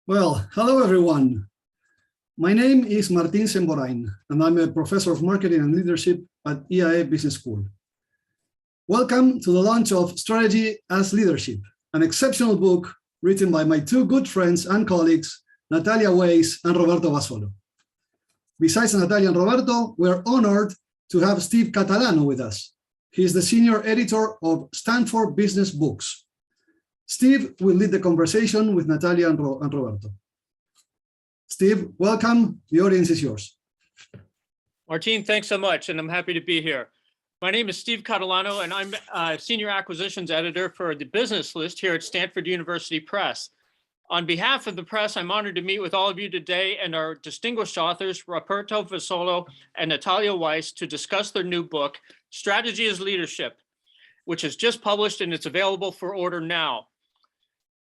Well, hello everyone. My name is Martín Semborain, and I'm a professor of marketing and leadership at IAE Business School. Welcome to the launch of Strategy as Leadership, an exceptional book written by my two good friends and colleagues, Natalia Weiss and Roberto Basolo. Besides Natalia and Roberto, we're honored to have Steve Catalano with us. He is the senior editor of Stanford Business Books. Steve will lead the conversation with Natalia and Roberto. Steve, welcome. The audience is yours. Martin, thanks so much, and I'm happy to be here. My name is Steve Catalano, and I'm Senior Acquisitions Editor for the Business List here at Stanford University Press. On behalf of the press, I'm honored to meet with all of you today and our distinguished authors, Roberto Basolo and Natalia Weiss, to discuss their new book, Strategy as Leadership, which is just published and it's available for order now.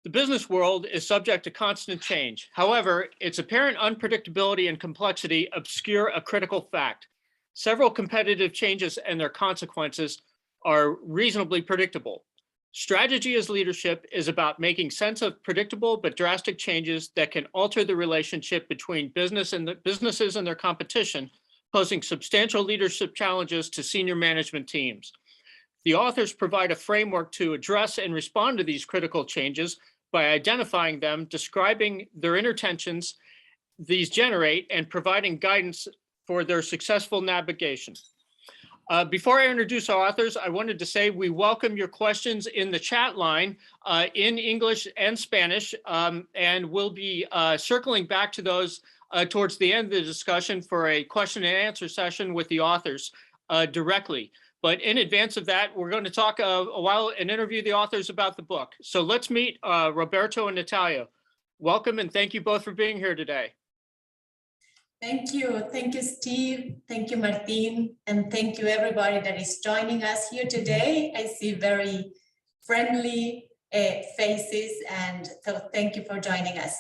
The business world is subject to constant change. However, its apparent unpredictability and complexity obscure a critical fact. Several competitive changes and their consequences are reasonably predictable. Strategy as leadership is about making sense of predictable but drastic changes that can alter the relationship between businesses and their competition, posing substantial leadership challenges to senior management teams. The authors provide a framework to address and respond to these critical changes by identifying them, describing their intertensions these generate, and providing guidance for their successful navigation. Before I introduce our authors, I wanted to say we welcome your questions in the chat line in English and Spanish, and we'll be circling back to those towards the end of the discussion for a question and answer session with the authors directly. But in advance of that, we're going to talk a while and interview the authors about the book. So let's meet Roberto and Natalia. Welcome and thank you both for being here today. Thank you. Thank you, Steve. Thank you, Martin. And thank you, everybody that is joining us here today. I see very friendly faces, and so thank you for joining us.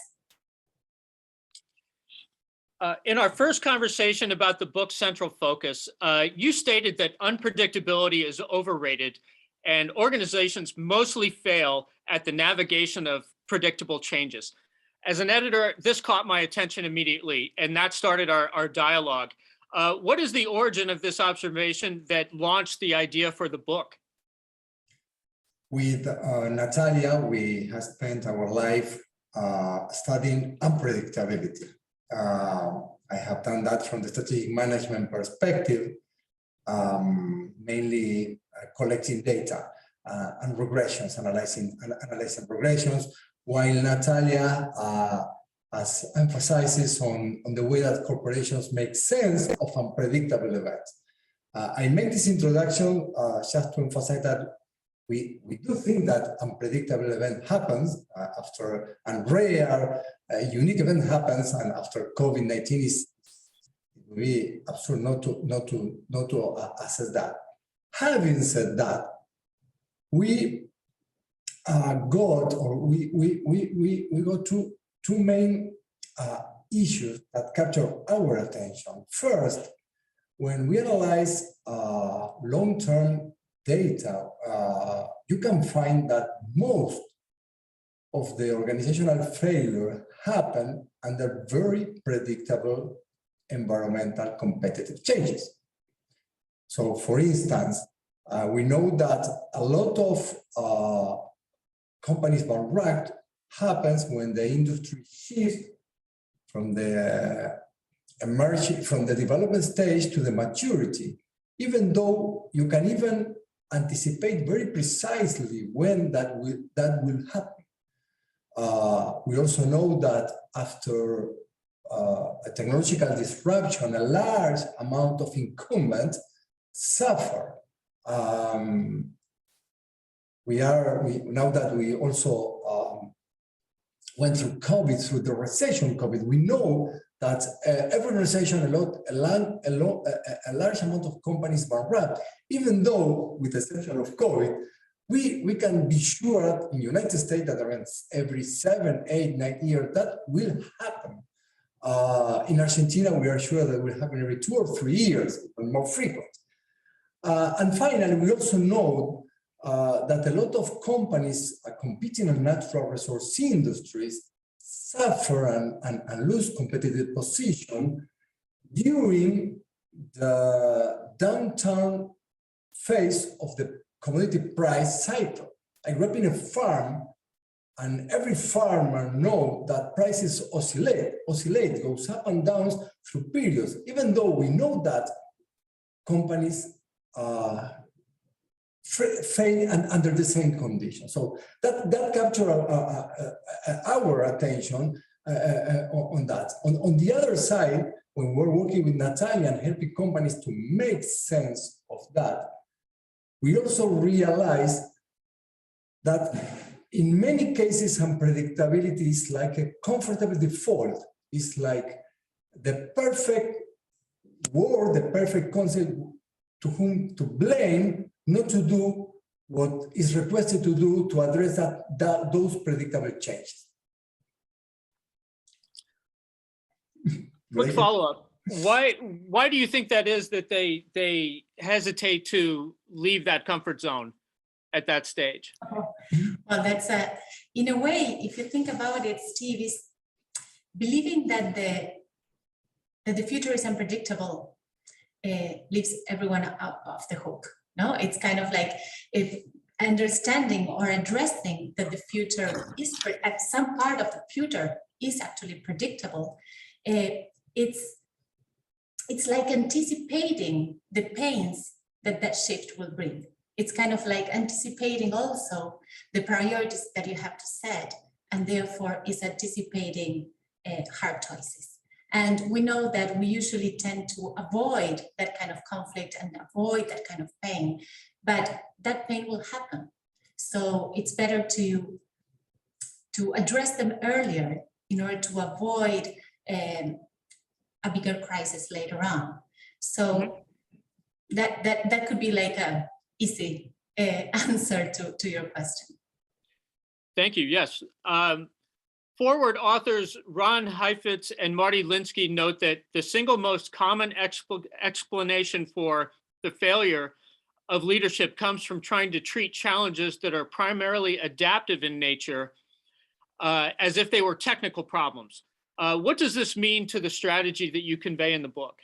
In our first conversation about the book's central focus, you stated that unpredictability is overrated and organizations mostly fail at the navigation of predictable changes. As an editor, this caught my attention immediately, and that started our dialogue. What is the origin of this observation that launched the idea for the book? With Natalia, we have spent our life studying unpredictability. I have done that from the strategic management perspective, mainly collecting data and regressions, analyzing regressions, while Natalia emphasizes on the way that corporations make sense of unpredictable events. I make this introduction just to emphasize that we do think that unpredictable event happens after a rare, unique event happens, and after COVID-19 is really absurd not to assess that. Having said that, we got two main issues that capture our attention. First, when we analyze long-term data, you can find that most of the organizational failure happen under very predictable environmental competitive changes. So for instance, we know that a lot of companies bankrupt happens when the industry shifts from the development stage to the maturity, even though you can even anticipate very precisely when that will happen. We also know that after a technological disruption, a large amount of incumbents suffer. Now that we also went through COVID, through the recession COVID, we know that every recession, a large amount of companies bankrupt, even though, with the exception of COVID, we can be sure in the United States that around every 7, 8, 9 years that will happen. In Argentina, we are sure that will happen every 2 or 3 years, and more frequent. And finally, we also know that a lot of companies competing in natural resource industries suffer and lose competitive position during the downturn phase of the commodity price cycle. I grew up in a farm, and every farmer knows that prices oscillate, goes up and down through periods, even though we know that companies fail under the same conditions. So that captured our attention on that. On the other side, when we're working with Natalia and helping companies to make sense of that, we also realize that in many cases, unpredictability is like a comfortable default. It's like the perfect word, the perfect concept to whom to blame, not to do what is requested to do to address those predictable changes. Quick follow-up. Why do you think that is that they hesitate to leave that comfort zone at that stage? Well, that's in a way, if you think about it, Steve, is believing that the future is unpredictable leaves everyone off the hook. No, it's kind of like if understanding or addressing that the future is at some part of the future is actually predictable. It's like anticipating the pains that shift will bring. It's kind of like anticipating also the priorities that you have to set, and therefore is anticipating hard choices. And we know that we usually tend to avoid that kind of conflict and avoid that kind of pain, but that pain will happen. So it's better to address them earlier in order to avoid a bigger crisis later on. So that could be like a easy answer to your question. Thank you. Yes. Forward authors Ron Heifetz and Marty Linsky note that the single most common explanation for the failure of leadership comes from trying to treat challenges that are primarily adaptive in nature as if they were technical problems. What does this mean to the strategy that you convey in the book?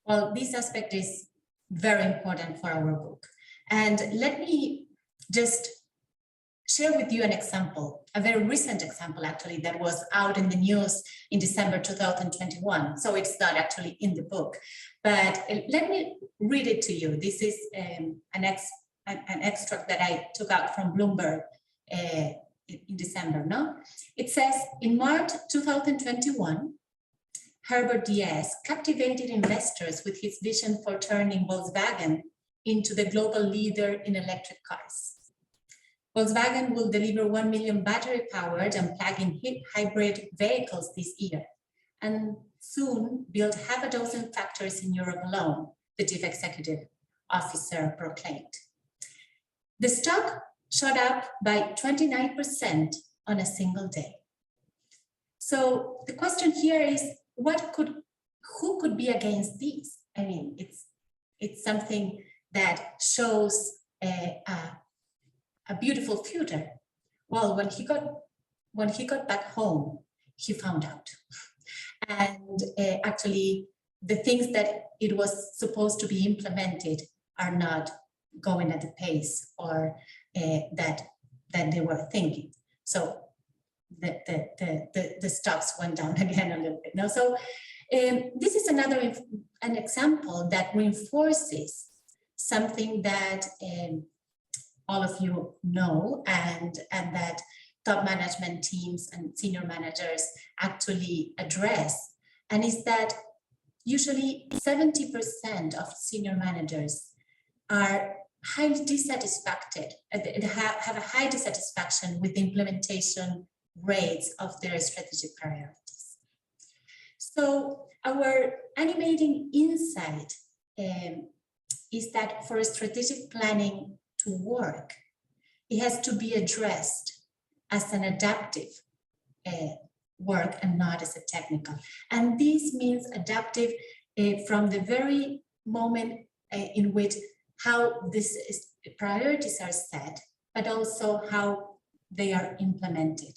Well, this aspect is very important for our book. And let me just share with you an example, a very recent example actually, that was out in the news in December 2021. So it's not actually in the book, but let me read it to you. This is an extract that I took out from Bloomberg in December, no? It says, in March 2021, Herbert Diess captivated investors with his vision for turning Volkswagen into the global leader in electric cars. Volkswagen will deliver 1 million battery-powered and plug-in hybrid vehicles this year, and soon build half a dozen factories in Europe alone, the chief executive officer proclaimed. The stock shot up by 29% on a single day. So the question here is, who could be against these? I mean, it's something that shows a beautiful future. Well, when he got back home, he found out. And actually, the things that it was supposed to be implemented are not going at the pace or that they were thinking. So the stocks went down again a little bit. No? So this is an example that reinforces something that all of you know, and that top management teams and senior managers actually address, and is that usually 70% of senior managers are highly dissatisfied, have a high dissatisfaction with the implementation rates of their strategic priorities. So our animating insight is that for strategic planning to work, it has to be addressed as an adaptive work and not as a technical. And this means adaptive from the very moment in which how these priorities are set, but also how they are implemented.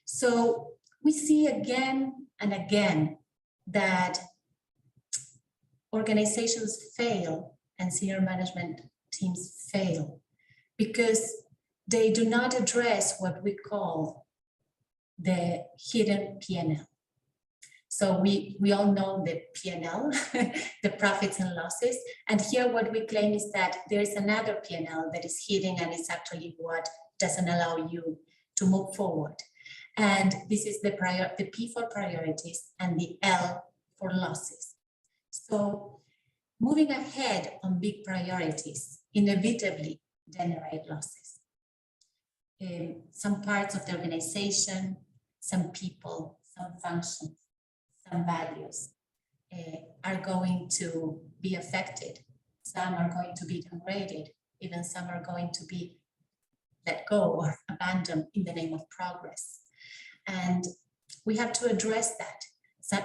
So we see again and again that organizations fail and senior management teams fail because they do not address what we call the hidden P&L. So we all know the P&L, the profits and losses. And here what we claim is that there is another P&L that is hidden and is actually what doesn't allow you to move forward. And this is the P for priorities and the L for losses. So moving ahead on big priorities inevitably generate losses. Some parts of the organization, some people, some functions, some values are going to be affected. Some are going to be downgraded. Even some are going to be let go or abandoned in the name of progress. And we have to address that. So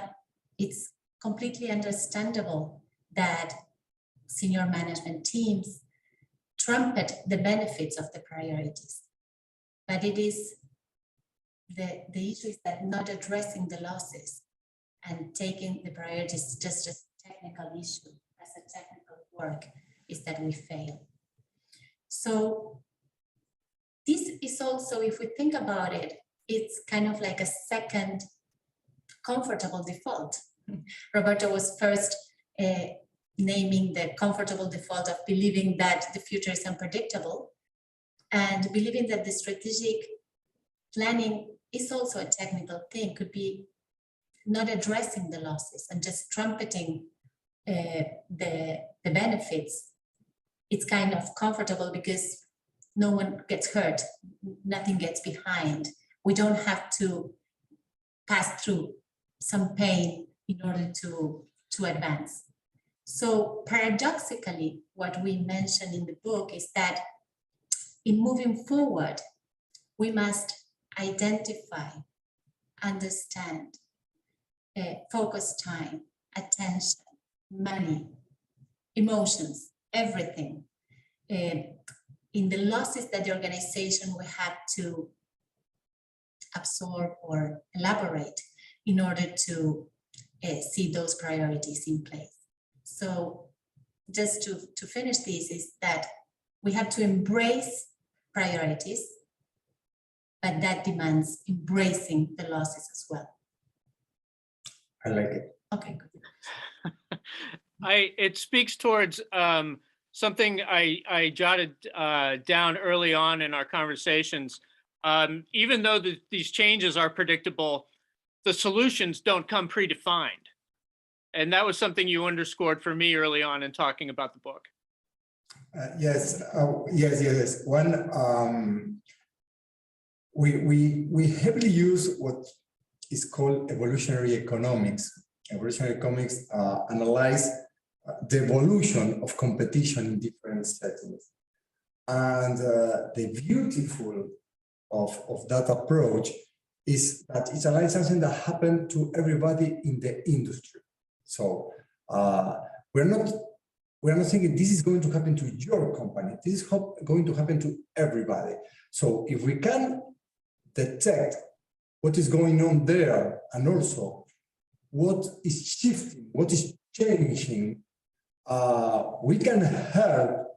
it's completely understandable that senior management teams trumpet the benefits of the priorities. But it is the issue is that not addressing the losses and taking the priorities just as a technical issue, as a technical work, is that we fail. So this is also, if we think about it, it's kind of like a second comfortable default. Roberto was first naming the comfortable default of believing that the future is unpredictable and believing that the strategic planning is also a technical thing, could be not addressing the losses and just trumpeting the benefits. It's kind of comfortable because no one gets hurt, nothing gets behind. We don't have to pass through some pain in order to advance. So paradoxically, what we mentioned in the book is that in moving forward, we must identify, understand, focus time, attention, money, emotions, everything. In the losses that the organization will have to absorb or elaborate in order to see those priorities in place. So just to finish this is that we have to embrace priorities, but that demands embracing the losses as well. I like it. Okay, good. It speaks towards something I jotted down early on in our conversations. Even though these changes are predictable, the solutions don't come predefined. And that was something you underscored for me early on in talking about the book. Yes. One, we heavily use what is called evolutionary economics. Evolutionary economics analyze the evolution of competition in different settings. And the beautiful of that approach is that it's analyzing something that happened to everybody in the industry. So we're not thinking this is going to happen to your company. This is going to happen to everybody. So if we can detect what is going on there and also what is shifting, what is changing, we can help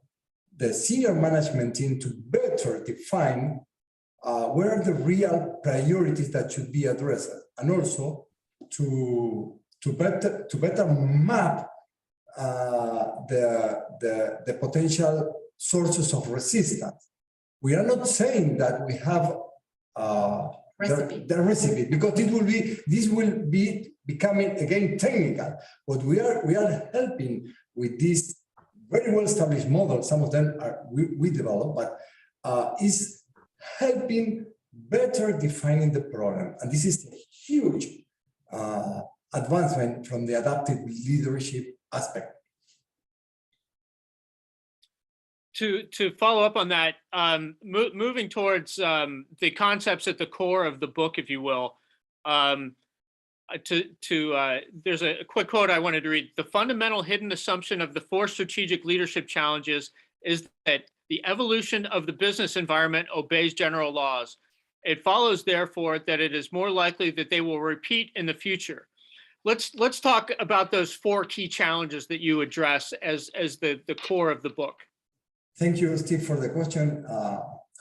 the senior management team to better define where are the real priorities that should be addressed, and also to better map the potential sources of resistance. We are not saying that we have the recipe, because this will be becoming again technical. What we are helping with this very well established model, some of them we developed, but is helping better defining the problem. And this is a huge advancement from the adaptive leadership aspect. To follow up on that, moving towards the concepts at the core of the book, if you will, there's a quick quote I wanted to read. The fundamental hidden assumption of the 4 strategic leadership challenges is that the evolution of the business environment obeys general laws. It follows, therefore, that it is more likely that they will repeat in the future. Let's talk about those 4 key challenges that you address as the core of the book. Thank you, Steve, for the question.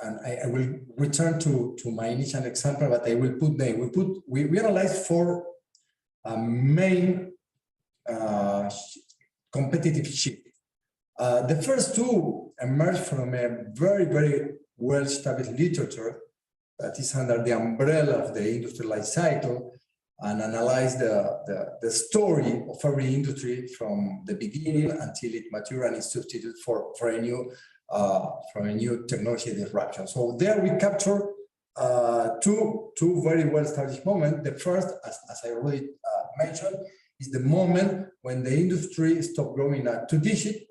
And I will return to my initial example, but I will put them. We analyzed 4 main competitive shifts. The first 2 emerged from a very, very well-established literature that is under the umbrella of the industry life cycle, and analyze the story of every industry from the beginning until it matures and is substituted for a new technology disruption. So there we capture two very well-established moments. The first, as I already mentioned, is the moment when the industry stopped growing at 2-digit,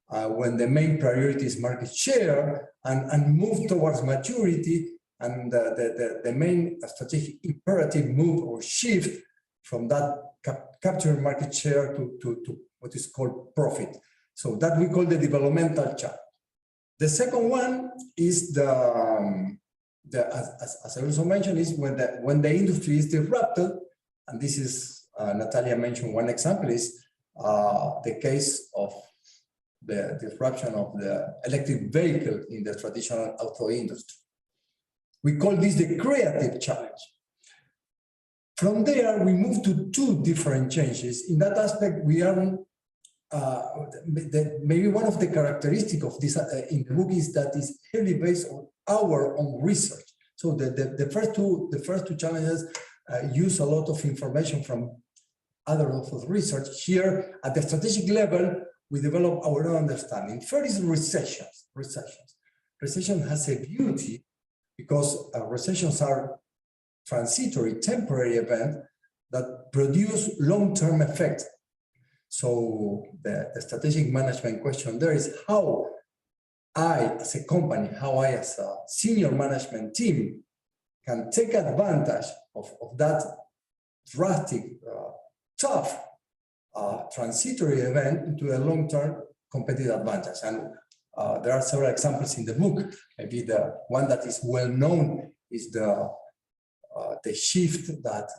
when the main priority is market share and move towards maturity. And the main strategic imperative move or shift from that capturing market share to what is called profit. So that we call the developmental challenge. The second one is as I also mentioned, is when the industry is disrupted, and this is Natalia mentioned one example is the case of the disruption of the electric vehicle in the traditional auto industry. We call this the creative challenge. From there, we move to 2 different changes. In that aspect, we are maybe one of the characteristics of this in the book is that it's heavily based on our own research. So the first two challenges use a lot of information from other authors' research. Here, at the strategic level, we develop our own understanding. First is recessions. Recession has a beauty because recessions are transitory, temporary events that produce long-term effects. So the strategic management question there is how I, as a company, how I, as a senior management team, can take advantage of that drastic, tough, transitory event into a long-term competitive advantage. And there are several examples in the book. Maybe the one that is well known is the shift that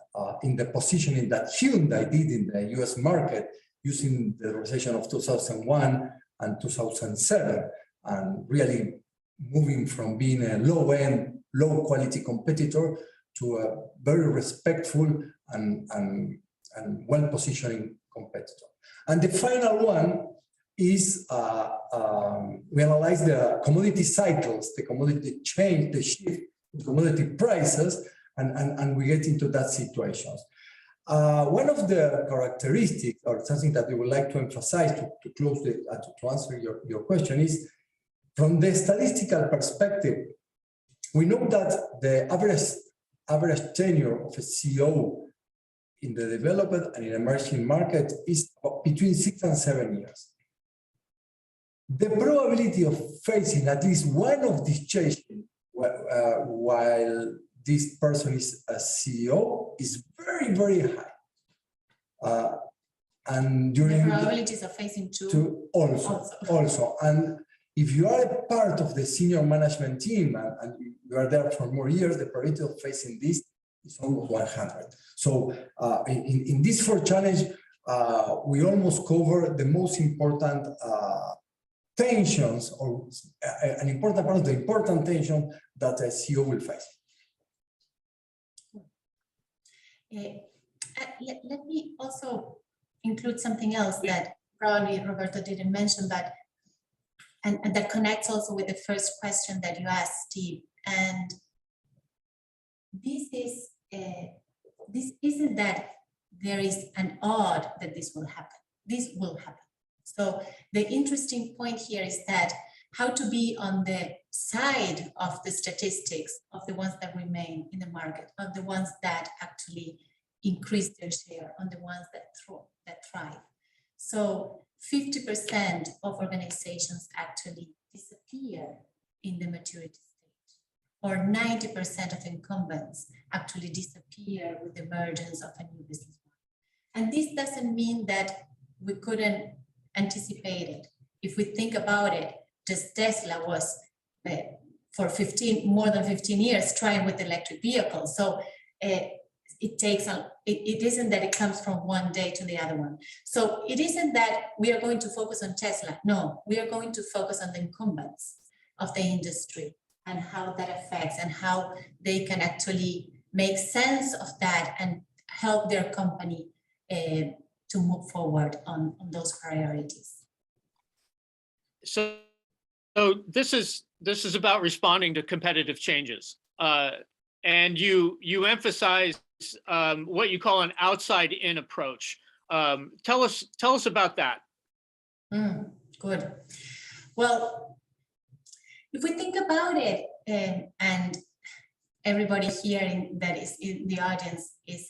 in the positioning that Hyundai did in the US market using the recession of 2001 and 2007, and really moving from being a low-end, low-quality competitor to a very respectful and well-positioning competitor. And the final one is we analyze the commodity cycles, the commodity change, the shift in commodity prices, and we get into that situations. One of the characteristics, or something that we would like to emphasize to close to answer your question is, from the statistical perspective, we know that the average tenure of a CEO in the developed and in emerging market is between 6 and 7 years. The probability of facing at least one of these changes while this person is a CEO is very, very high. And during the probabilities of facing two also. And if you are a part of the senior management team and you are there for more years, the probability of facing this is almost 100. So in this 4 challenge, we almost cover the most important tensions, or an important part of the important tension that a CEO will face. Let me also include something else that probably Roberto didn't mention, but and that connects also with the first question that you asked, Steve. And this isn't that there is an odd that this will happen. This will happen. So the interesting point here is that how to be on the side of the statistics of the ones that remain in the market, of the ones that actually increase their share, on the ones that thrive. So 50% of organizations actually disappear in the maturity stage, or 90% of incumbents actually disappear with the emergence of a new business model. And this doesn't mean that we couldn't anticipate it. If we think about it, just Tesla was for more than 15 years trying with electric vehicles. So it takes it isn't that it comes from one day to the other one. So it isn't that we are going to focus on Tesla. No, we are going to focus on the incumbents of the industry and how that affects and how they can actually make sense of that and help their company to move forward on those priorities. So this is about responding to competitive changes, and you emphasize what you call an outside-in approach. Tell us about that. Good. Well, if we think about it, and everybody here that is in the audience is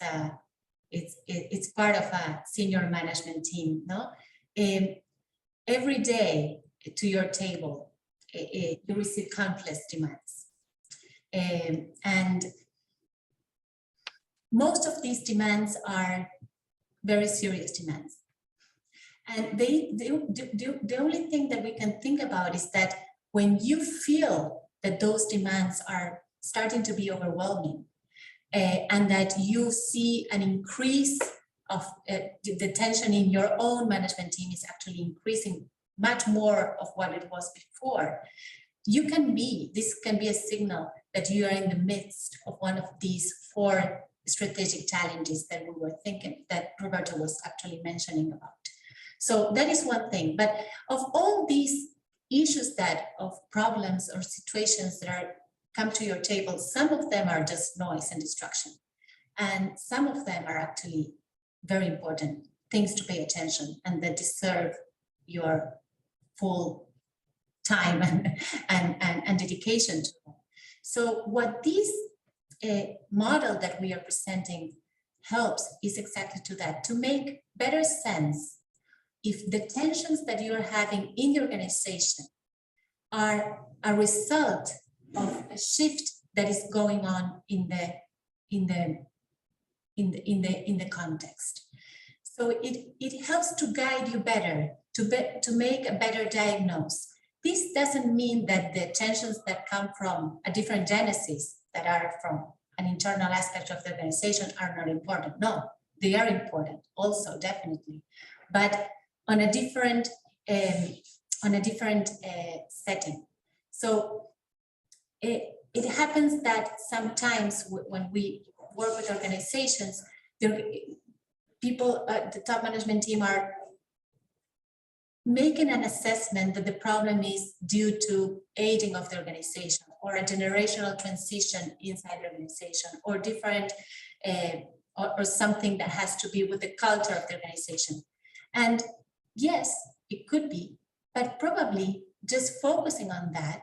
it's part of a senior management team, no? Every day to your table, you receive countless demands. And most of these demands are very serious demands. And the only thing that we can think about is that when you feel that those demands are starting to be overwhelming, and that you see an increase of the tension in your own management team is actually increasing much more of what it was before, this can be a signal that you are in the midst of one of these 4 strategic challenges that we were thinking, that Roberto was actually mentioning about. So that is one thing. But of all these issues of problems or situations that come to your table, some of them are just noise and distraction. And some of them are actually very important things to pay attention and that deserve your full time and dedication to them. So what this model that we are presenting helps is exactly to that, to make better sense if the tensions that you are having in your organization are a result of a shift that is going on in the context. So it helps to guide you better, to make a better diagnosis. This doesn't mean that the tensions that come from a different genesis, that are from an internal aspect of the organization, are not important. No, they are important also, definitely, but on a different setting. So it happens that sometimes when we work with organizations, people, the top management team are making an assessment that the problem is due to aging of the organization or a generational transition inside the organization or different or something that has to be with the culture of the organization. And yes, it could be, but probably just focusing on that,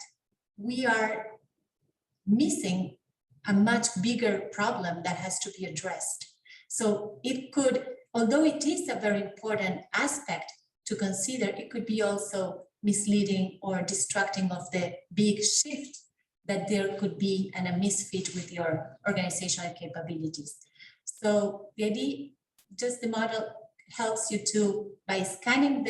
we are missing a much bigger problem that has to be addressed. So it could, although it is a very important aspect to consider, it could be also misleading or distracting of the big shift that there could be and a misfit with your organizational capabilities. So the idea, just the model helps you to, by scanning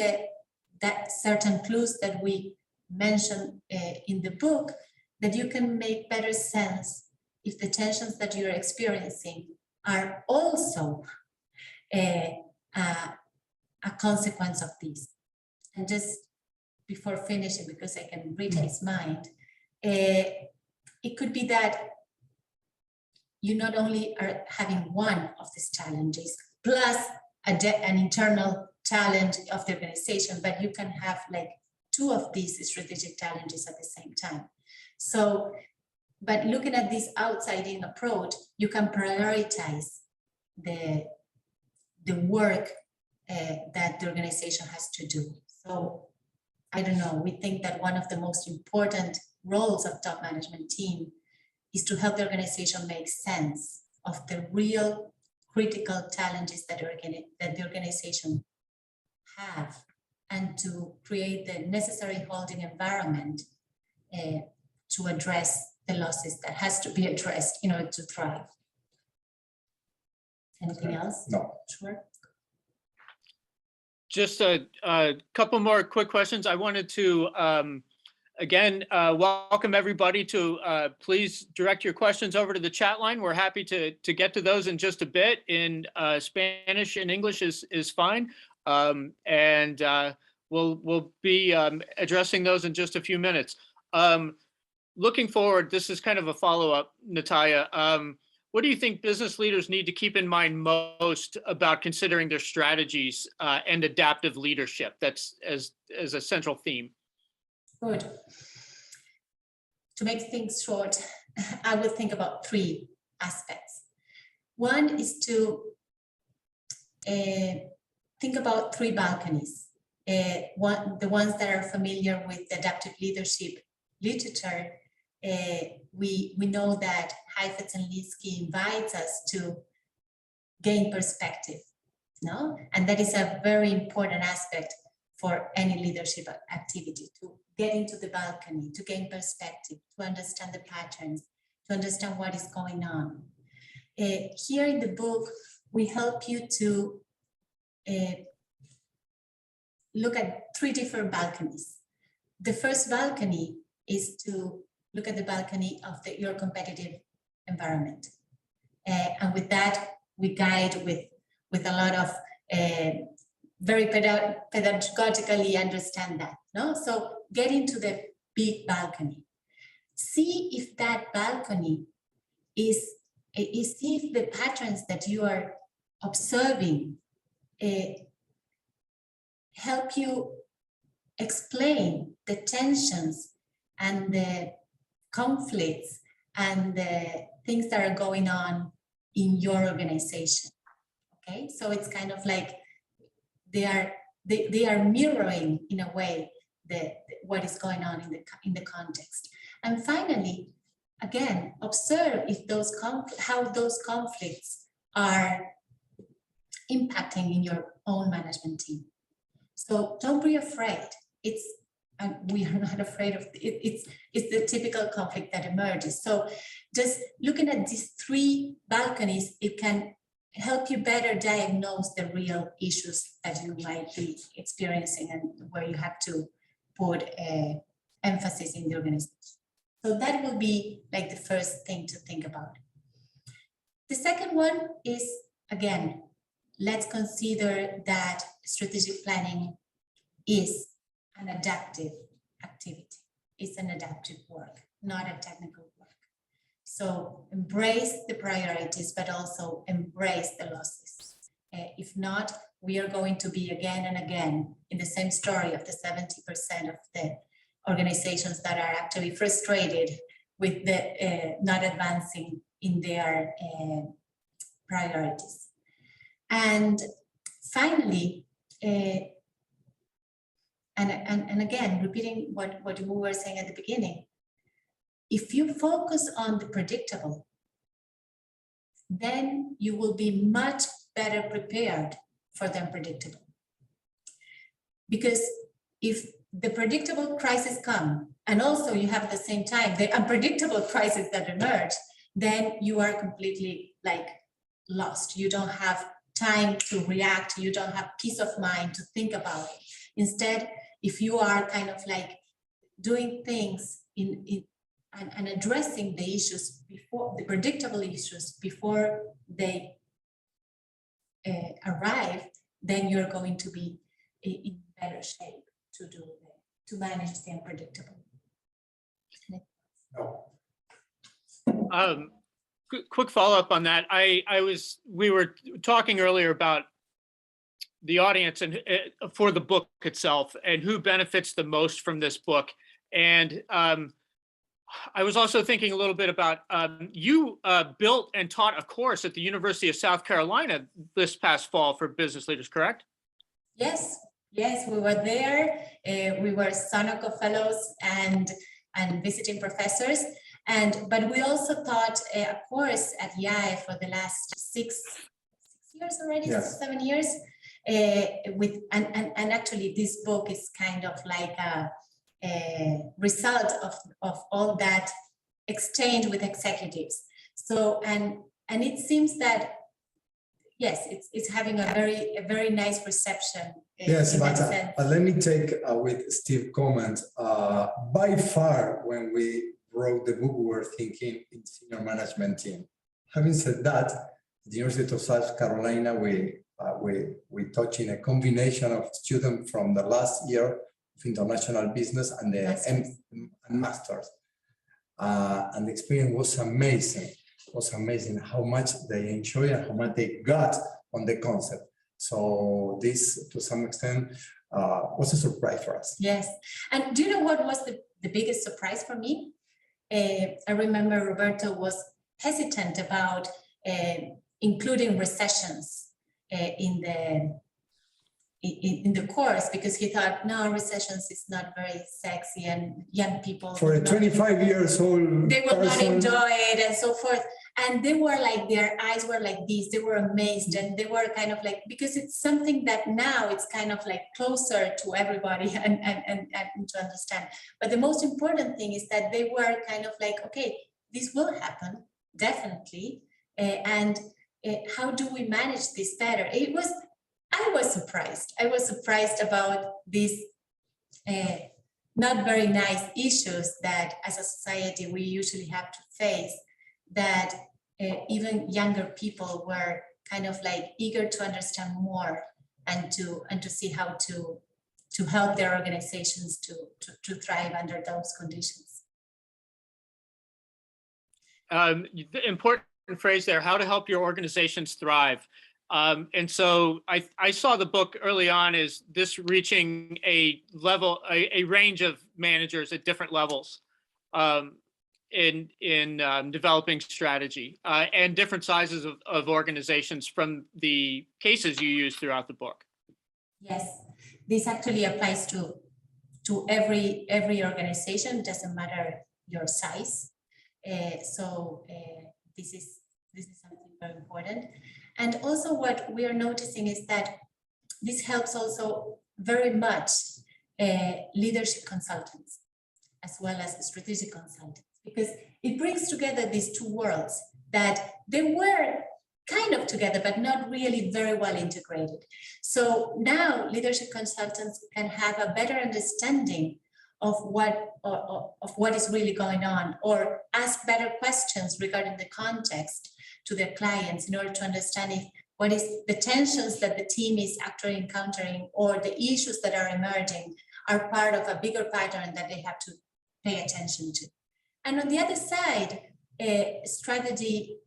that certain clues that we mentioned in the book, that you can make better sense if the tensions that you're experiencing are also a consequence of this. And just before finishing, because I can read his mind, it could be that you not only are having one of these challenges plus an internal challenge of the organization, but you can have like 2 of these strategic challenges at the same time. So, but looking at this outside-in approach, you can prioritize the work that the organization has to do. So, I don't know, we think that one of the most important roles of top management team is to help the organization make sense of the real critical challenges that the organization have, and to create the necessary holding environment to address the losses that has to be addressed in order to thrive. Anything else? No. Sure. Just a couple more quick questions. I wanted to Again, welcome everybody to please direct your questions over to the chat line. We're happy to get to those in just a bit. In Spanish and English is fine. We'll be addressing those in just a few minutes. Looking forward, this is kind of a follow-up, Natalia. What do you think business leaders need to keep in mind most about considering their strategies and adaptive leadership? That's as a central theme. Good. To make things short, I would think about three aspects. One is to think about three balconies. The ones that are familiar with adaptive leadership literature, we know that Heifetz and Linsky invites us to gain perspective, no? And that is a very important aspect for any leadership activity, to get into the balcony, to gain perspective, to understand the patterns, to understand what is going on. Here in the book, we help you to look at three different balconies. The first balcony is to look at the balcony of your competitive environment. And with that, we guide with a lot of very pedagogically understand that, no? So get into the big balcony. See if that balcony see if the patterns that you are observing help you explain the tensions and the conflicts and the things that are going on in your organization. Okay, so it's kind of like they are mirroring in a way what is going on in the context. And finally, again, observe if how those conflicts are impacting in your own management team. So don't be afraid. We are not afraid of it. It's the typical conflict that emerges. So just looking at these three balconies, it can help you better diagnose the real issues that you might be experiencing and where you have to put emphasis in the organization. So that will be like the first thing to think about. The second one is, again, let's consider that strategic planning is an adaptive activity. It's an adaptive work, not a technical work. So embrace the priorities, but also embrace the losses. If not, we are going to be again and again in the same story of the 70% of the organizations that are actually frustrated with the not advancing in their priorities. And finally, and again, repeating what we were saying at the beginning, if you focus on the predictable, then you will be much better prepared for the unpredictable. Because if the predictable crisis come, and also you have at the same time the unpredictable crisis that emerge, then you are completely like lost. You don't have time to react. You don't have peace of mind to think about it. Instead, if you are kind of like doing things and addressing the issues before, the predictable issues before they arrive, then you're going to be in better shape to manage the unpredictable. Quick follow-up on that. We were talking earlier about the audience and for the book itself and who benefits the most from this book. And I was also thinking a little bit about you built and taught a course at the University of South Carolina this past fall for business leaders, correct? Yes, we were there. We were Sonoco fellows and visiting professors. But we also taught a course at IAE for the last six years already, yes. 7 years. And actually this book is kind of like a result of all that exchange with executives. So and it seems that yes, it's having a very nice reception Yes, but let me take with Steve's comment. By far, when we wrote the book, we were thinking in senior management team. Having said that, the University of South Carolina, we touch in a combination of students from the last year of international business and the masters. And the experience was amazing. It was amazing how much they enjoy and how much they got on the concept. So this, to some extent, was a surprise for us. Yes. And do you know what was the biggest surprise for me? I remember Roberto was hesitant about including recessions in the course because he thought, no, recessions is not very sexy and young people. For a 25 years old they will not person. enjoy it and so forth. And they were like, their eyes were like these, they were amazed and they were kind of like, because it's something that now it's kind of like closer to everybody and to understand. But the most important thing is that they were kind of like, okay, this will happen, definitely. And how do we manage this better? I was surprised. I was surprised about these not very nice issues that as a society we usually have to face, that even younger people were kind of like eager to understand more and to see how to help their organizations to thrive under those conditions. The important phrase there, how to help your organizations thrive. And so I saw the book early on as this reaching a level, a range of managers at different levels in developing strategy and different sizes of organizations from the cases you use throughout the book. Yes, this actually applies to every organization, doesn't matter your size. This is something very important. And also what we are noticing is that this helps also very much leadership consultants as well as strategic consultants, because it brings together these two worlds that they were kind of together, but not really very well integrated. So now leadership consultants can have a better understanding of what is really going on, or ask better questions regarding the context to their clients in order to understand what is the tensions that the team is actually encountering, or the issues that are emerging are part of a bigger pattern that they have to pay attention to. And on the other side, strategy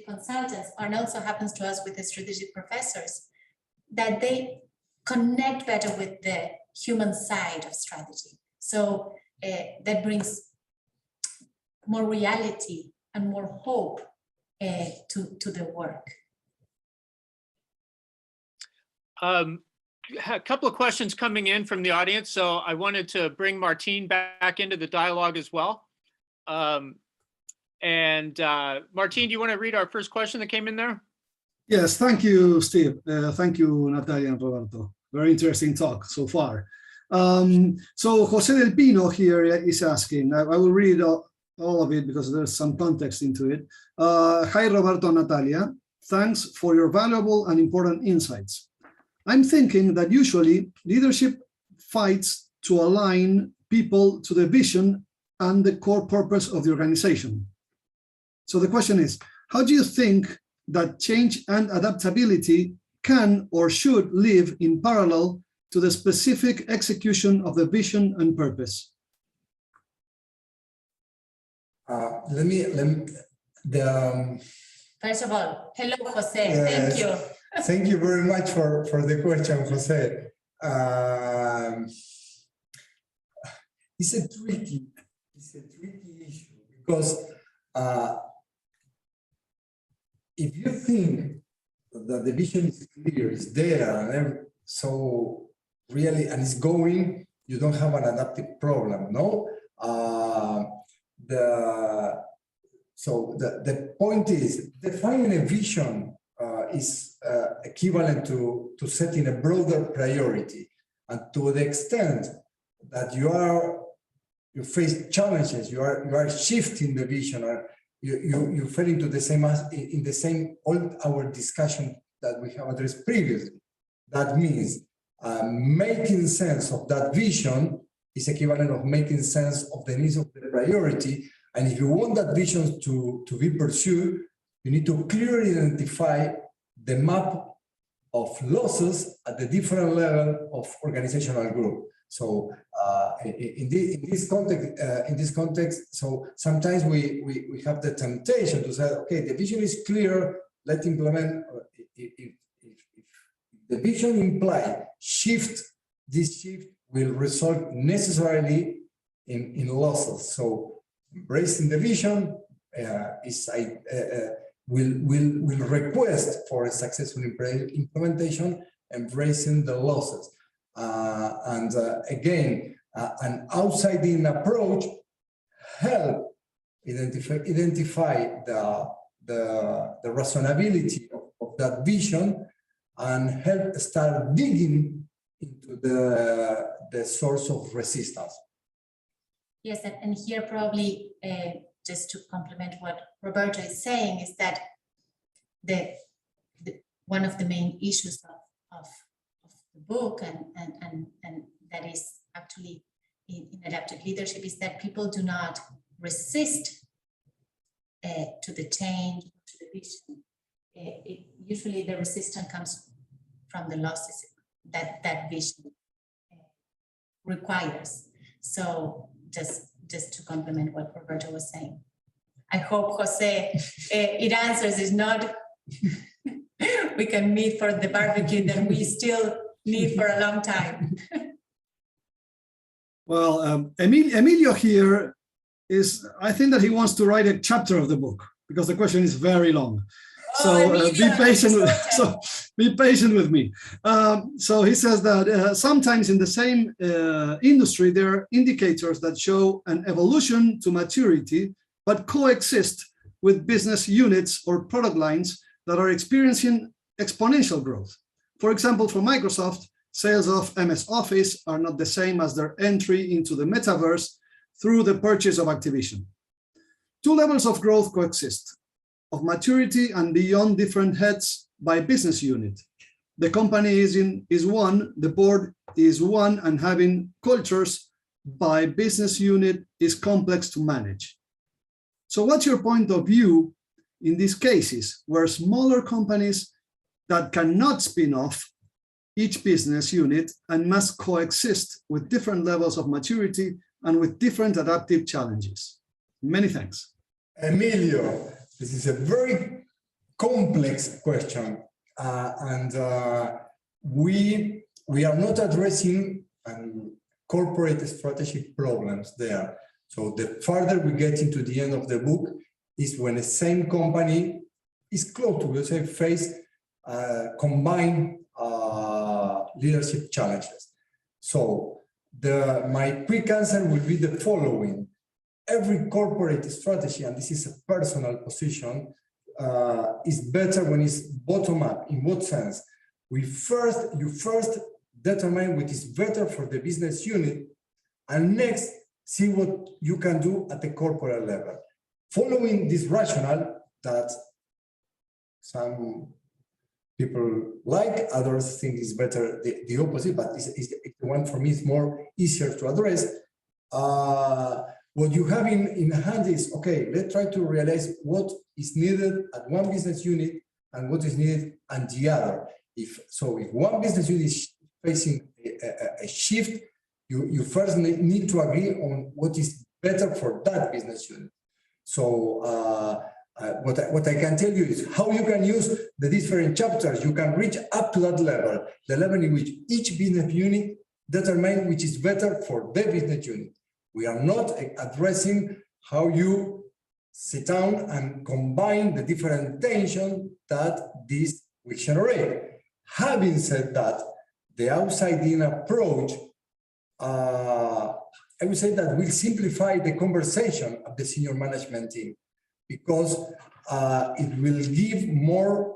consultants, and also happens to us with the strategic professors, that they connect better with the human side of strategy. So that brings more reality and more hope to the work. A couple of questions coming in from the audience, so I wanted to bring Martin back into the dialogue as well. Martin, do you want to read our first question that came in there? Yes, thank you, Steve. Thank you, Natalia and Roberto. Very interesting talk so far. So Jose del Pino here is asking, I will read all of it because there's some context into it. Hi, Roberto and Natalia. Thanks for your valuable and important insights. I'm thinking that usually leadership fights to align people to the vision and the core purpose of the organization. So the question is, how do you think that change and adaptability can or should live in parallel to the specific execution of the vision and purpose? First of all, hello, Jose. Yes. Thank you. Thank you very much for the question, Jose. It's a tricky issue because if you think that the vision is clear, it's there, and so really, and it's going, you don't have an adaptive problem, no? The point is, defining a vision is equivalent to setting a broader priority, and to the extent that you face challenges, you are shifting the vision, or you fell into the same all our discussion that we have addressed previously. That means making sense of that vision is equivalent of making sense of the needs of the priority. And if you want that vision to be pursued, you need to clearly identify the map of losses at the different level of organizational group. So in this context, so sometimes we have the temptation to say, okay, the vision is clear, let's implement. If the vision implies shift, this shift will result necessarily in losses. So embracing the vision will request for a successful implementation, embracing the losses. Again, an outside-in approach help identify the rationality of that vision and help start digging into the source of resistance. Yes, and here probably just to complement what Roberto is saying is that one of the main issues of the book and that is actually in adaptive leadership is that people do not resist to the change, to the vision. Usually the resistance comes from the losses that vision requires. So just to complement what Roberto was saying. I hope, Jose, it answers. It's not we can meet for the barbecue that we still need for a long time. Well, Emilio here I think that he wants to write a chapter of the book because the question is very long. So be patient with me. So he says that sometimes in the same industry, there are indicators that show an evolution to maturity, but coexist with business units or product lines that are experiencing exponential growth. For example, for Microsoft, sales of MS Office are not the same as their entry into the metaverse through the purchase of Activision. Two levels of growth coexist, of maturity and beyond different heads by business unit. The company is one, the board is one, and having cultures by business unit is complex to manage. So what's your point of view in these cases where smaller companies that cannot spin off each business unit and must coexist with different levels of maturity and with different adaptive challenges? Many thanks. Emilio, this is a very complex question, and we are not addressing corporate strategic problems there. So the further we get into the end of the book is when the same company is close to, let's say, face combined leadership challenges. So my quick answer will be the following. Every corporate strategy, and this is a personal position, is better when it's bottom up. In what sense? You first determine what is better for the business unit, and next see what you can do at the corporate level. Following this rationale that some people like, others think is better the opposite, but it's the one for me is more easier to address. What you have in hand is, okay, let's try to realize what is needed at one business unit and what is needed at the other. If one business unit is facing a shift, you first need to agree on what is better for that business unit. So what I can tell you is how you can use the different chapters. You can reach up to that level, the level in which each business unit determines which is better for the business unit. We are not addressing how you sit down and combine the different tensions that this will generate. Having said that, the outside-in approach, I would say that will simplify the conversation of the senior management team because it will give more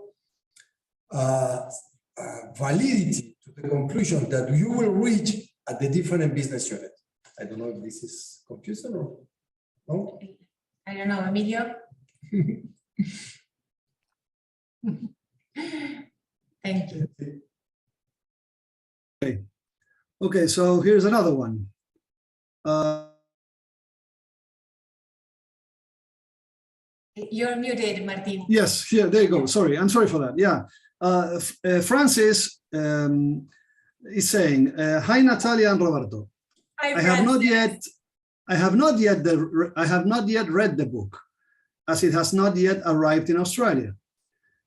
validity to the conclusion that you will reach at the different business units. I don't know if this is confusing or no? I don't know, Emilio. Thank you. Okay, so here's another one. You're muted, Martin. Yes, here, there you go. Sorry, I'm sorry for that. Yeah. Francis is saying, hi, Natalia and Roberto. Hi, I have not yet read the book, as it has not yet arrived in Australia,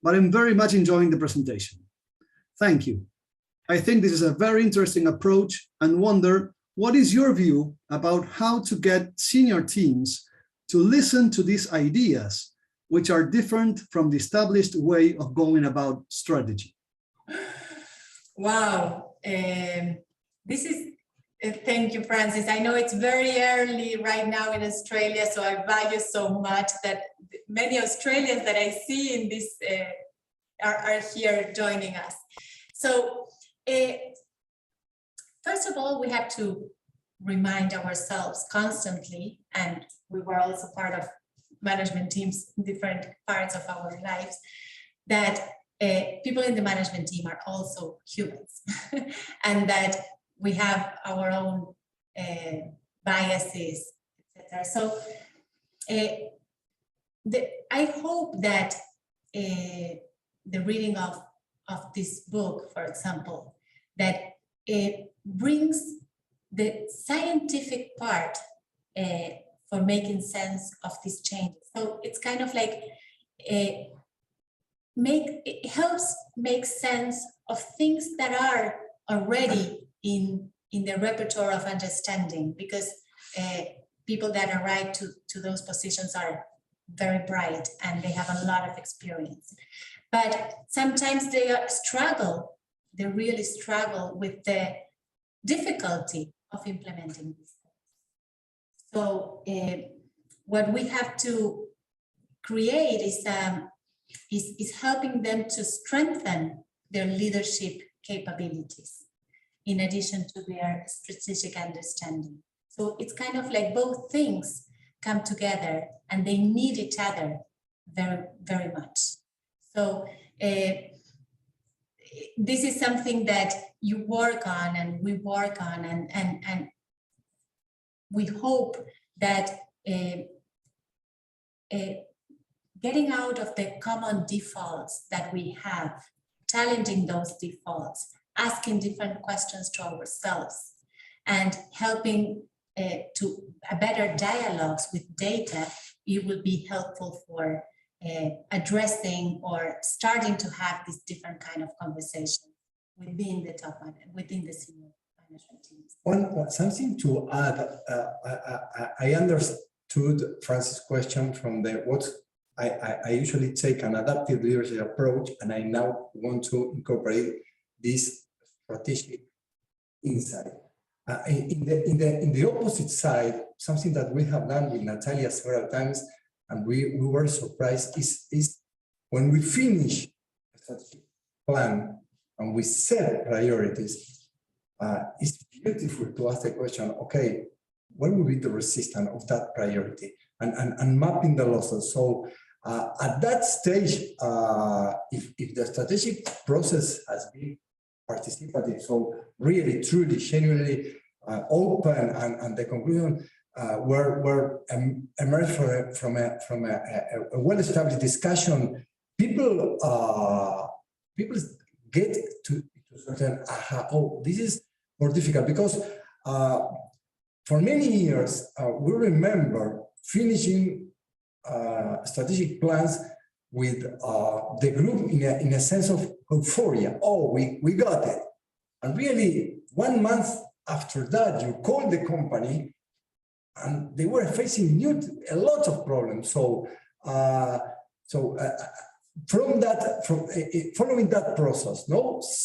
but I'm very much enjoying the presentation. Thank you. I think this is a very interesting approach and wonder what is your view about how to get senior teams to listen to these ideas, which are different from the established way of going about strategy. Wow. Thank you, Francis. I know it's very early right now in Australia, so I value so much that many Australians that I see in this are here joining us. So first of all, we have to remind ourselves constantly, and we were also part of management teams in different parts of our lives, that people in the management team are also humans and that we have our own biases, etc. So I hope that the reading of this book, for example, that it brings the scientific part for making sense of these changes. So it's kind of like it helps make sense of things that are already in the repertoire of understanding, because people that arrive to those positions are very bright and they have a lot of experience. But sometimes they really struggle with the difficulty of implementing these things. So what we have to create is helping them to strengthen their leadership capabilities in addition to their strategic understanding. So it's kind of like both things come together and they need each other very, very much. So this is something that you work on and we work on, and we hope that getting out of the common defaults that we have, challenging those defaults, asking different questions to ourselves, and helping to a better dialogues with data, it will be helpful for addressing or starting to have this different kind of conversation within the top within the senior management teams. Something to add. I understood Francis' question from the what I usually take an adaptive leadership approach, and I now want to incorporate this strategic insight. In the opposite side, something that we have done with Natalia several times, and we were surprised, is when we finish a strategic plan and we set priorities, it's beautiful to ask the question, okay, what will be the resistance of that priority, and mapping the losses. So at that stage, if the strategic process has been participative, so really, truly, genuinely open, and the conclusion were emerged from a well-established discussion, people get to certain oh, this is more difficult, because for many years we remember finishing strategic plans with the group in a sense of euphoria. Oh, we got it. And really, 1 month after that, you call the company and they were facing a lot of problems. So, following that process,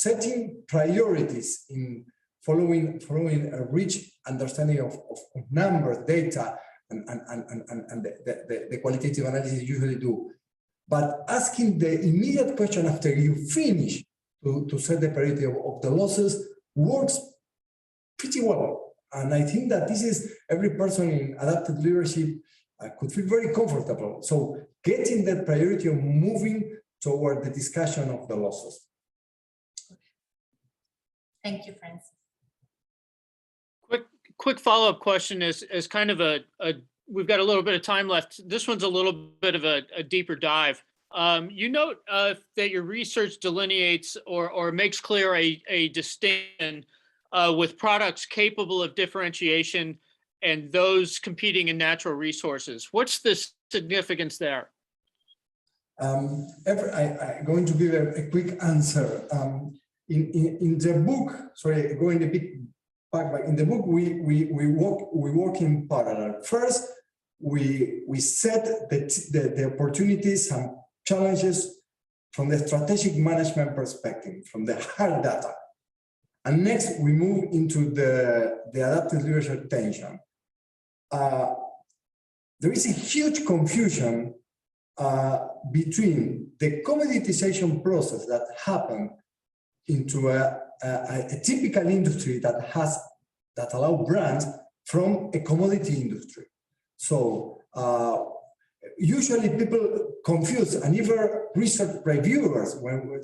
setting priorities in following a rich understanding of numbers, data, and the qualitative analysis you usually do, but asking the immediate question after you finish to set the priority of the losses works pretty well. And I think that this is every person in adaptive leadership could feel very comfortable. So getting that priority of moving toward the discussion of the losses. Thank you, Francis. Quick follow-up question is kind of we've got a little bit of time left. This one's a little bit of a deeper dive. You note that your research delineates or makes clear a distinction with products capable of differentiation and those competing in natural resources. What's the significance there? I'm going to give a quick answer. In the book, sorry, going a bit back, but in the book we work in parallel. First, we set the opportunities and challenges from the strategic management perspective, from the hard data. And next, we move into the adaptive leadership tension. There is a huge confusion between the commoditization process that happened into a typical industry that allow brands from a commodity industry. So usually people confuse, and even research reviewers,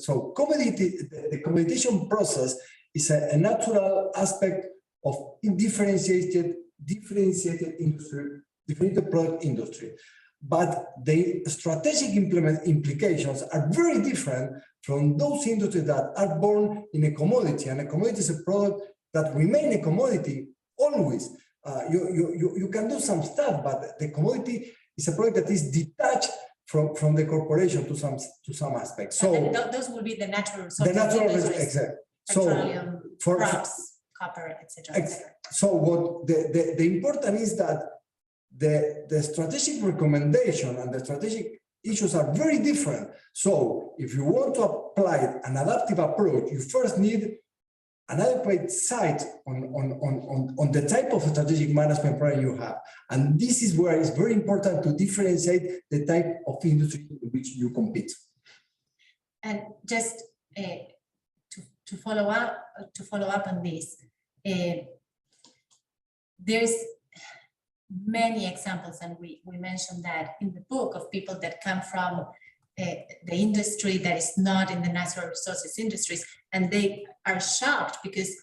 so the commoditization process is a natural aspect of differentiated industry, differentiated product industry. But the strategic implications are very different from those industries that are born in a commodity, and a commodity is a product that remains a commodity always. You can do some stuff, but the commodity is a product that is detached from the corporation to some aspect. So those will be the natural resources. The natural resources, exactly. Petroleum, crops, copper, etc. So what the important is that the strategic recommendation and the strategic issues are very different. So if you want to apply an adaptive approach, you first need an adequate sight on the type of strategic management program you have. And this is where it's very important to differentiate the type of industry in which you compete. And just to follow up on this, there's many examples, and we mentioned that in the book, of people that come from the industry that is not in the natural resources industries, and they are shocked because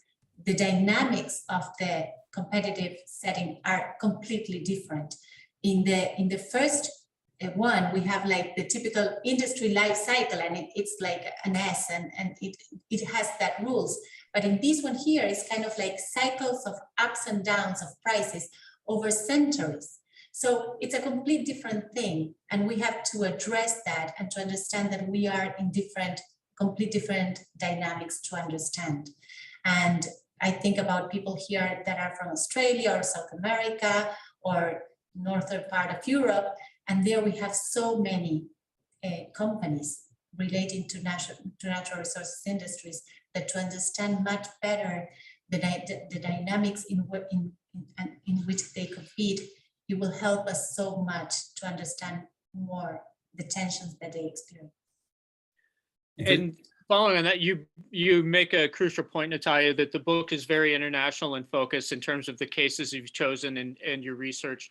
the dynamics of the competitive setting are completely different. In the first one, we have like the typical industry life cycle, and it's like an S, and it has that rules. But in this one here, it's kind of like cycles of ups and downs of prices over centuries. So it's a complete different thing, and we have to address that and to understand that we are in complete different dynamics to understand. And I think about people here that are from Australia or South America or northern part of Europe, and there we have so many companies relating to natural resources industries that to understand much better the dynamics in which they compete, it will help us so much to understand more the tensions that they experience. And following on that, you make a crucial point, Natalia, that the book is very international in focus in terms of the cases you've chosen and your research.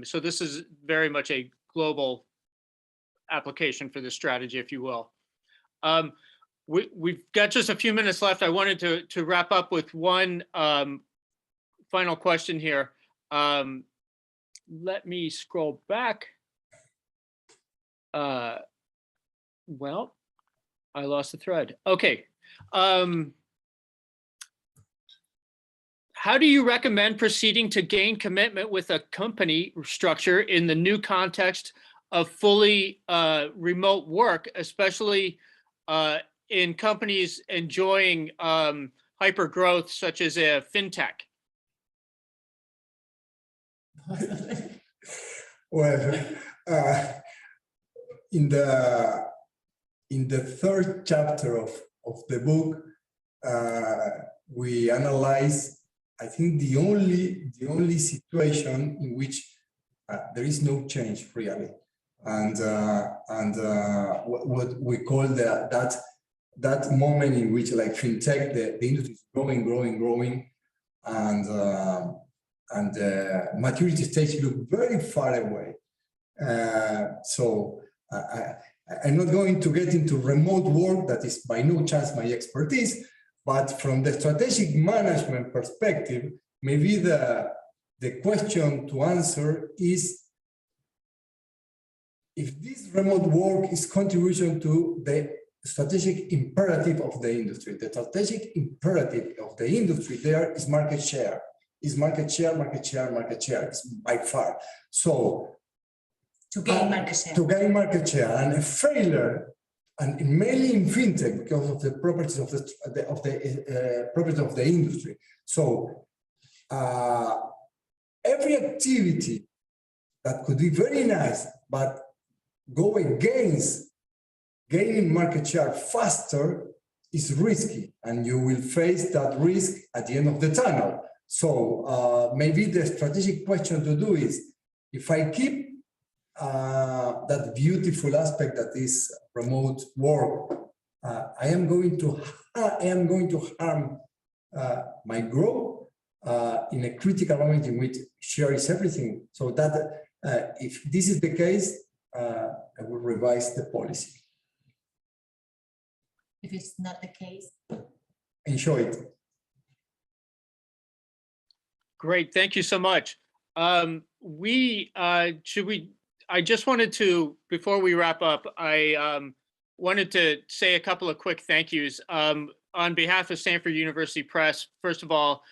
So this is very much a global application for this strategy, if you will. We've got just a few minutes left. I wanted to wrap up with one final question here. Let me scroll back. Well, I lost the thread. Okay. How do you recommend proceeding to gain commitment with a company structure in the new context of fully remote work, especially in companies enjoying hyper growth such as a fintech? Well, in the third chapter of the book, we analyze, I think, the only situation in which there is no change really, and what we call that moment in which, like fintech, the industry is growing, and the maturity stage look very far away. So I'm not going to get into remote work, that is by no chance my expertise, But from the strategic management perspective, maybe the question to answer is if this remote work is contribution to the strategic imperative of the industry. The strategic imperative of the industry there is market share. Is market share, market share, market share. It's by far. So to gain market share. To gain market share, and a failure, and mainly in fintech because of the properties of the properties of the industry. So every activity that could be very nice, but go against gaining market share faster is risky, and you will face that risk at the end of the tunnel. So maybe the strategic question to do is, if I keep that beautiful aspect that is remote work, I am going to harm my growth in a critical moment in which share is everything. So that if this is the case, I will revise the policy. If it's not the case, Enjoy it. Great, thank you so much. I just wanted to, before we wrap up, I wanted to say a couple of quick thank yous. On behalf of Stanford University Press, first of all,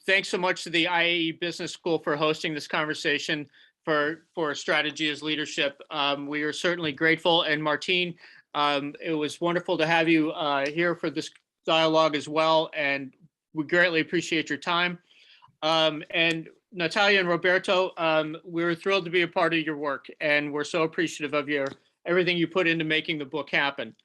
thanks so much to the IAE Business School for hosting this conversation for Strategy as Leadership. We are certainly grateful. And Martin, it was wonderful to have you here for this dialogue as well. And we greatly appreciate your time. And Natalia and Roberto, we're thrilled to be a part of your work, and we're so appreciative of everything you put into making the book happen.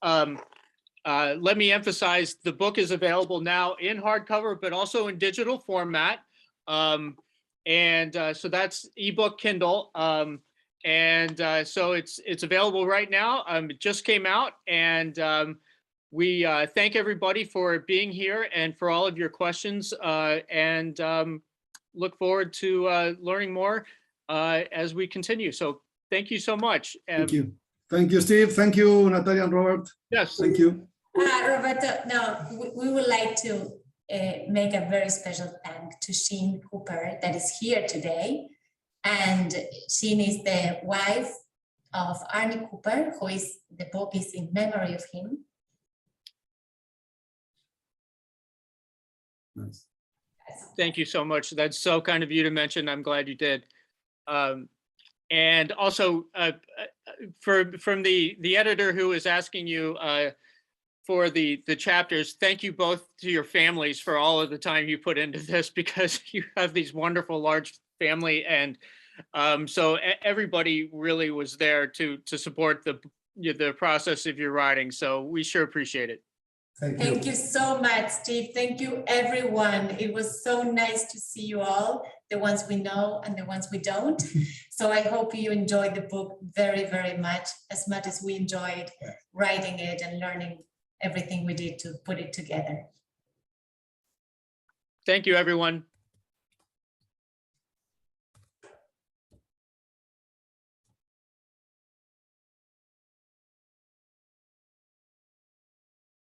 Let me emphasize, the book is available now in hardcover, but also in digital format. So that's ebook Kindle. So it's available right now. It just came out, and we thank everybody for being here and for all of your questions, and look forward to learning more as we continue. So thank you so much. Thank you. Thank you, Steve. Thank you, Natalia and Robert. Yes. Thank you. Roberto, now we would like to make a very special thank to Sheen Cooper that is here today. And Sheen is the wife of Arnie Cooper, who is, the book is in memory of him. Nice. Thank you so much. That's so kind of you to mention. I'm glad you did. And also from the editor who is asking you for the chapters, thank you both to your families for all of the time you put into this, because you have these wonderful large family, and so everybody really was there to support the process of your writing. So we sure appreciate it. Thank you so much, Steve. Thank you, everyone. It was so nice to see you all, the ones we know and the ones we don't. So I hope you enjoyed the book very, very much as we enjoyed writing it and learning everything we did to put it together. Thank you, everyone.